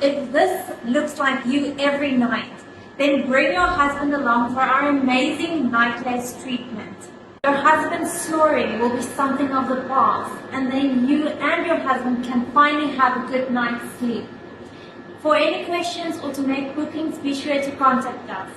If this looks like you every night, then bring your husband along for our amazing NightLase treatment. Your husband's snoring will be something of the past, and then you and your husband can finally have a good night's sleep. For any questions or to make bookings, be sure to contact us.